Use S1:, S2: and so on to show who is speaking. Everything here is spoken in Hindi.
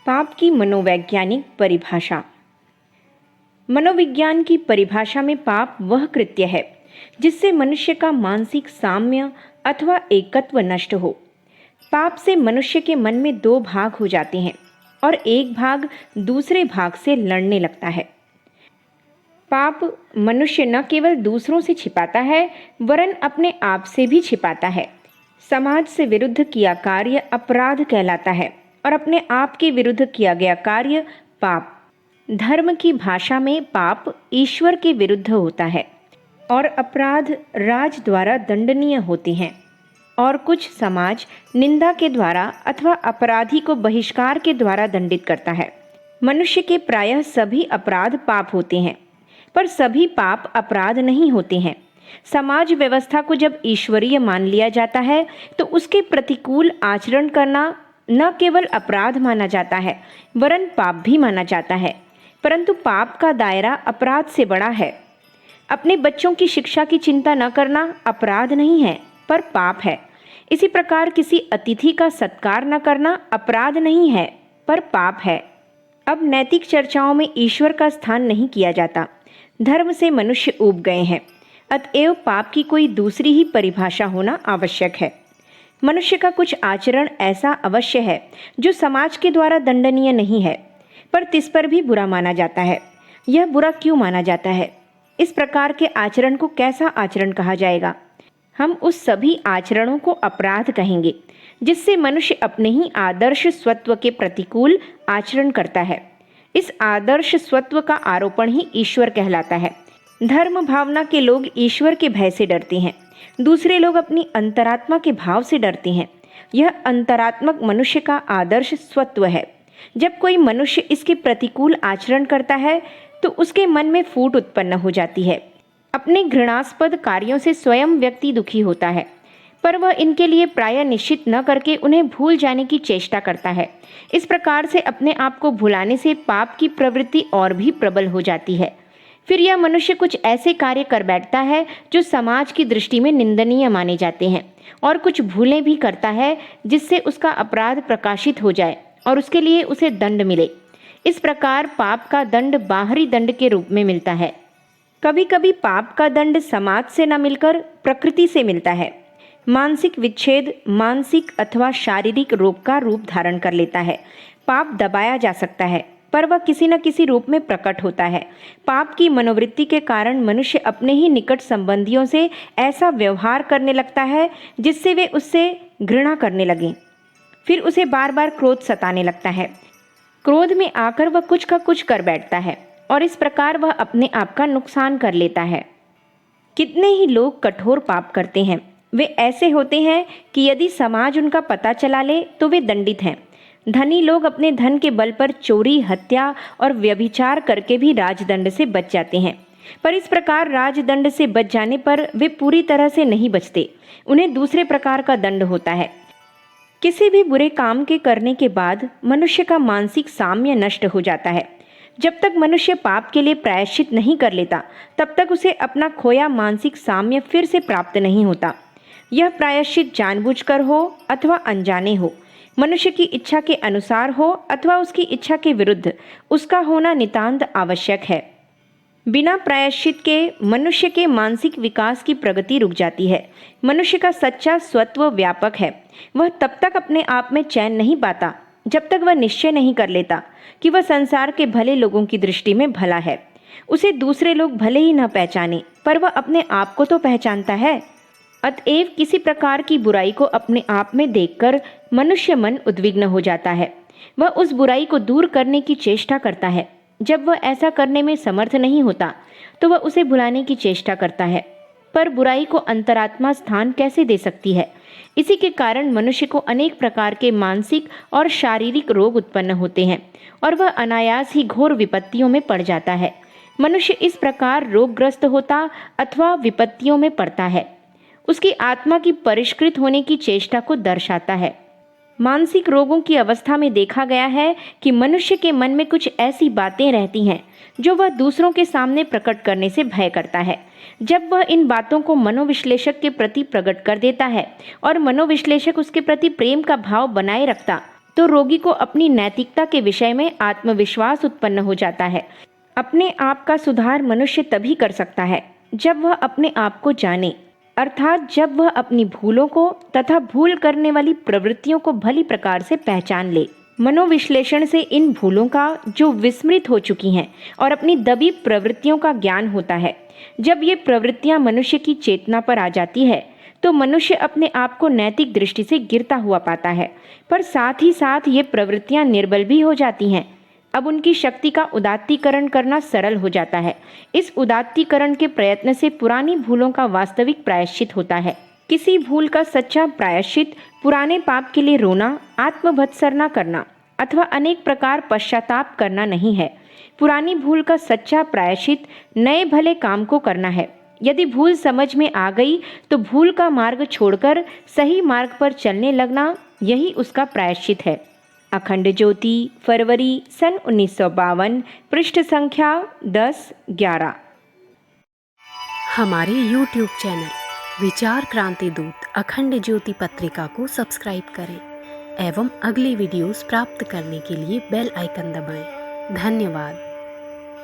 S1: पाप की मनोवैज्ञानिक परिभाषा। मनोविज्ञान की परिभाषा में पाप वह कृत्य है जिससे मनुष्य का मानसिक साम्य अथवा एकत्व नष्ट हो। पाप से मनुष्य के मन में दो भाग हो जाते हैं और एक भाग दूसरे भाग से लड़ने लगता है। पाप मनुष्य न केवल दूसरों से छिपाता है वरन अपने आप से भी छिपाता है। समाज से विरुद्ध किया कार्य अपराध कहलाता है और अपने आप के विरुद्ध किया गया कार्य पाप। धर्म की भाषा में पाप ईश्वर के विरुद्ध होता है और अपराध राज द्वारा दंडनीय होते हैं और कुछ समाज निंदा के द्वारा अथवा अपराधी को बहिष्कार के द्वारा दंडित करता है। मनुष्य के प्रायः सभी अपराध पाप होते हैं, पर सभी पाप अपराध नहीं होते हैं। समाज व्यवस्था को जब ईश्वरीय मान लिया जाता है तो उसके प्रतिकूल आचरण करना न केवल अपराध माना जाता है वरन पाप भी माना जाता है। परंतु पाप का दायरा अपराध से बड़ा है। अपने बच्चों की शिक्षा की चिंता न करना अपराध नहीं है पर पाप है। इसी प्रकार किसी अतिथि का सत्कार न करना अपराध नहीं है पर पाप है। अब नैतिक चर्चाओं में ईश्वर का स्थान नहीं किया जाता। धर्म से मनुष्य ऊब गए हैं, अतएव पाप की कोई दूसरी ही परिभाषा होना आवश्यक है। मनुष्य का कुछ आचरण ऐसा अवश्य है जो समाज के द्वारा दंडनीय नहीं है, पर तिस पर भी बुरा माना जाता है। यह बुरा क्यों माना जाता है? इस प्रकार के आचरण को कैसा आचरण कहा जाएगा? हम उस सभी आचरणों को अपराध कहेंगे जिससे मनुष्य अपने ही आदर्श स्वत्व के प्रतिकूल आचरण करता है। इस आदर्श स्वत्व का आरोपण ही ईश्वर कहलाता है। धर्म भावना के लोग ईश्वर के भय से डरते हैं, दूसरे लोग अपनी अंतरात्मा के भाव से डरते हैं। यह अंतरात्मक मनुष्य का आदर्श स्वत्व है। जब कोई मनुष्य इसके प्रतिकूल आचरण करता है तो उसके मन में फूट उत्पन्न हो जाती है। अपने घृणास्पद कार्यों से स्वयं व्यक्ति दुखी होता है, पर वह इनके लिए प्राय निश्चित न करके उन्हें भूल जाने की चेष्टा करता है। इस प्रकार से अपने आप को भुलाने से पाप की प्रवृत्ति और भी प्रबल हो जाती है। फिर यह मनुष्य कुछ ऐसे कार्य कर बैठता है जो समाज की दृष्टि में निंदनीय माने जाते हैं और कुछ भूलें भी करता है जिससे उसका अपराध प्रकाशित हो जाए और उसके लिए उसे दंड मिले। इस प्रकार पाप का दंड बाहरी दंड के रूप में मिलता है। कभी कभी पाप का दंड समाज से न मिलकर प्रकृति से मिलता है। मानसिक विच्छेद मानसिक अथवा शारीरिक रोग का रूप धारण कर लेता है। पाप दबाया जा सकता है पर वह किसी न किसी रूप में प्रकट होता है। पाप की मनोवृत्ति के कारण मनुष्य अपने ही निकट संबंधियों से ऐसा व्यवहार करने लगता है जिससे वे उससे घृणा करने लगें। फिर उसे बार बार क्रोध सताने लगता है। क्रोध में आकर वह कुछ का कुछ कर बैठता है और इस प्रकार वह अपने आप का नुकसान कर लेता है। कितने ही लोग कठोर पाप करते हैं। वे ऐसे होते हैं कि यदि समाज उनका पता चला ले तो वे दंडित हैं। धनी लोग अपने धन के बल पर चोरी हत्या और व्यभिचार करके भी राजदंड से बच जाते हैं, पर इस प्रकार राजदंड से बच जाने पर वे पूरी तरह से नहीं बचते। उन्हें दूसरे प्रकार का दंड होता है। किसी भी बुरे काम के करने के बाद मनुष्य का मानसिक साम्य नष्ट हो जाता है। जब तक मनुष्य पाप के लिए प्रायश्चित नहीं कर लेता तब तक उसे अपना खोया मानसिक साम्य फिर से प्राप्त नहीं होता। यह प्रायश्चित जानबूझकर हो अथवा अनजाने हो, मनुष्य की इच्छा के अनुसार हो अथवा उसकी इच्छा के विरुद्ध, उसका होना नितांत आवश्यक है। बिना प्रायश्चित के मनुष्य के मानसिक विकास की प्रगति रुक जाती है। मनुष्य का सच्चा स्वत्व व्यापक है। वह तब तक अपने आप में चैन नहीं पाता जब तक वह निश्चय नहीं कर लेता कि वह संसार के भले लोगों की दृष्टि में भला है। उसे दूसरे लोग भले ही न पहचाने पर वह अपने आप को तो पहचानता है। अतएव किसी प्रकार की बुराई को अपने आप में देखकर मनुष्य मन उद्विग्न हो जाता है। वह उस बुराई को दूर करने की चेष्टा करता है। जब वह ऐसा करने में समर्थ नहीं होता तो वह उसे भुलाने की चेष्टा करता है, पर बुराई को अंतरात्मा स्थान कैसे दे सकती है? इसी के कारण मनुष्य को अनेक प्रकार के मानसिक और शारीरिक रोग उत्पन्न होते हैं और वह अनायास ही घोर विपत्तियों में पड़ जाता है। मनुष्य इस प्रकार रोगग्रस्त होता अथवा विपत्तियों में पड़ता है उसकी आत्मा की परिष्कृत होने की चेष्टा को दर्शाता है। मानसिक रोगों की अवस्था में देखा गया है कि मनुष्य के मन में कुछ ऐसी बातें रहती हैं जो वह दूसरों के सामने प्रकट करने से भय करता है। जब वह इन बातों को मनोविश्लेषक के प्रति प्रकट कर देता है और मनोविश्लेषक उसके प्रति प्रेम का भाव बनाए रखता तो रोगी को अपनी नैतिकता के विषय में आत्मविश्वास उत्पन्न हो जाता है। अपने आप का सुधार मनुष्य तभी कर सकता है जब वह अपने आप को जाने, अर्थात जब वह अपनी भूलों को तथा भूल करने वाली प्रवृत्तियों को भली प्रकार से पहचान ले। मनोविश्लेषण से इन भूलों का जो विस्मृत हो चुकी हैं और अपनी दबी प्रवृत्तियों का ज्ञान होता है। जब ये प्रवृत्तियां मनुष्य की चेतना पर आ जाती है तो मनुष्य अपने आप को नैतिक दृष्टि से गिरता हुआ पाता है, पर साथ ही साथ ये प्रवृत्तियां निर्बल भी हो जाती हैं। अब उनकी शक्ति का उदात्तीकरण करना सरल हो जाता है। इस उदात्तीकरण के प्रयत्न से पुरानी भूलों का वास्तविक प्रायश्चित होता है। किसी भूल का सच्चा प्रायश्चित पुराने पाप के लिए रोना, आत्मभत्सरना करना अथवा अनेक प्रकार पश्चाताप करना नहीं है। पुरानी भूल का सच्चा प्रायश्चित नए भले काम को करना है। यदि भूल समझ में आ गई तो भूल का मार्ग छोड़कर सही मार्ग पर चलने लगना, यही उसका प्रायश्चित है। अखंड ज्योति, फरवरी सन 1952, पृष्ठ संख्या 10-11।
S2: हमारे YouTube चैनल विचार क्रांति दूत अखंड ज्योति पत्रिका को सब्सक्राइब करें एवं अगली वीडियोस प्राप्त करने के लिए बेल आइकन दबाएं। धन्यवाद।